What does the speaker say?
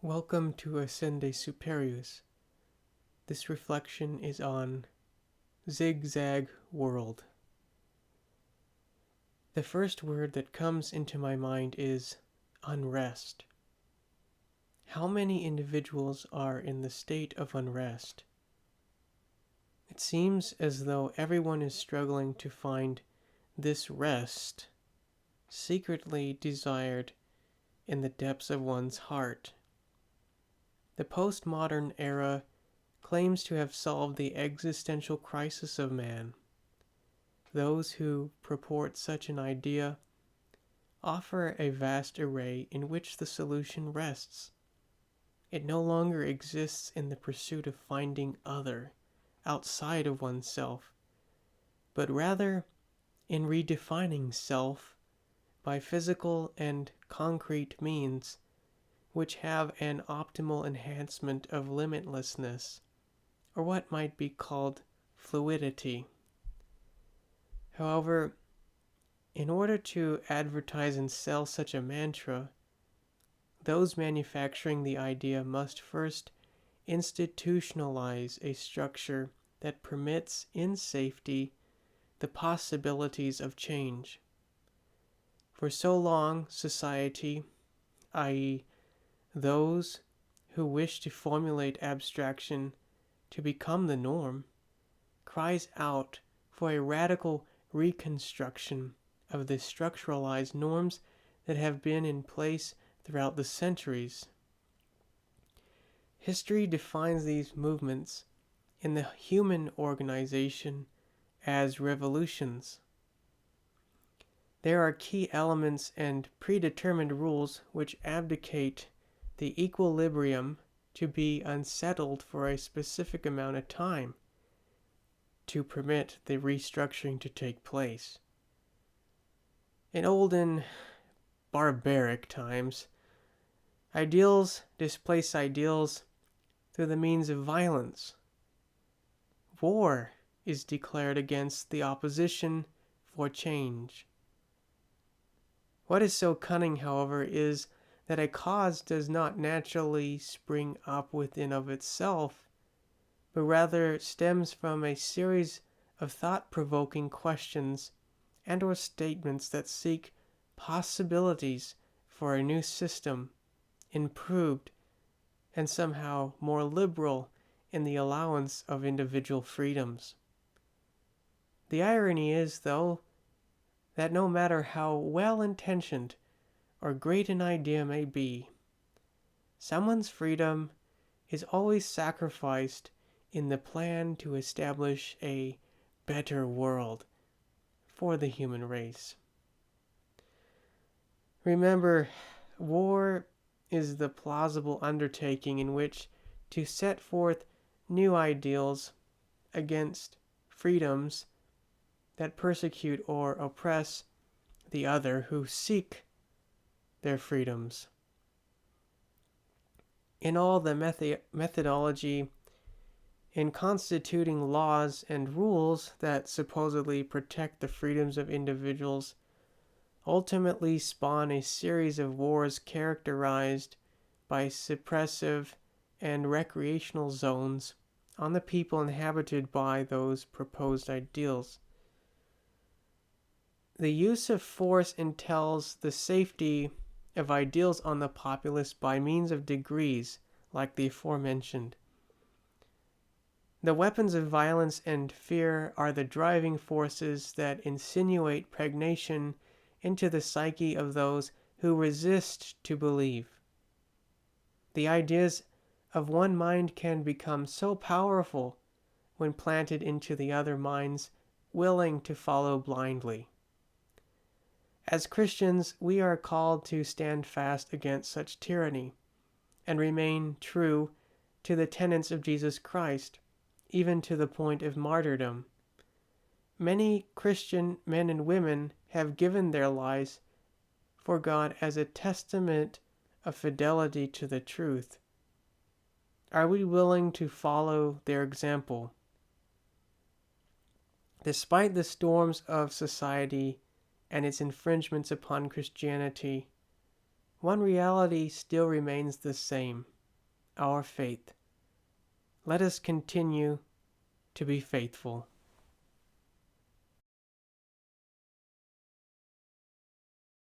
Welcome to Ascende Superius. This reflection is on ZigZag World. The first word that comes into my mind is unrest. How many individuals are in the state of unrest? It seems as though everyone is struggling to find this rest, secretly desired in the depths of one's heart. The postmodern era claims to have solved the existential crisis of man. Those who purport such an idea offer a vast array in which the solution rests. It no longer exists in the pursuit of finding other, outside of oneself, but rather in redefining self by physical and concrete means which have an optimal enhancement of limitlessness, or what might be called fluidity. However, in order to advertise and sell such a mantra, those manufacturing the idea must first institutionalize a structure that permits in safety the possibilities of change. For so long, society, i.e., those who wish to formulate abstraction to become the norm, cries out for a radical reconstruction of the structuralized norms that have been in place throughout the centuries. History defines these movements in the human organization as revolutions. There are key elements and predetermined rules which abdicate the equilibrium to be unsettled for a specific amount of time to permit the restructuring to take place. In olden barbaric times, ideals displace ideals through the means of violence. War is declared against the opposition for change. What is so cunning, however, is that a cause does not naturally spring up within of itself, but rather stems from a series of thought-provoking questions and or statements that seek possibilities for a new system, improved and somehow more liberal in the allowance of individual freedoms. The irony is, though, that no matter how well-intentioned or great an idea may be, someone's freedom is always sacrificed in the plan to establish a better world for the human race. Remember, war is the plausible undertaking in which to set forth new ideals against freedoms that persecute or oppress the other who seek their freedoms. In all the methodology in constituting laws and rules that supposedly protect the freedoms of individuals ultimately spawn a series of wars characterized by suppressive and recreational zones on the people inhabited by those proposed ideals. The use of force entails the safety of ideals on the populace by means of degrees, like the aforementioned. The weapons of violence and fear are the driving forces that insinuate pregnation into the psyche of those who resist to believe. The ideas of one mind can become so powerful when planted into the other minds willing to follow blindly. As Christians, we are called to stand fast against such tyranny and remain true to the tenets of Jesus Christ, even to the point of martyrdom. Many Christian men and women have given their lives for God as a testament of fidelity to the truth. Are we willing to follow their example? Despite the storms of society and its infringements upon Christianity, one reality still remains the same. our faith. Let us continue to be faithful.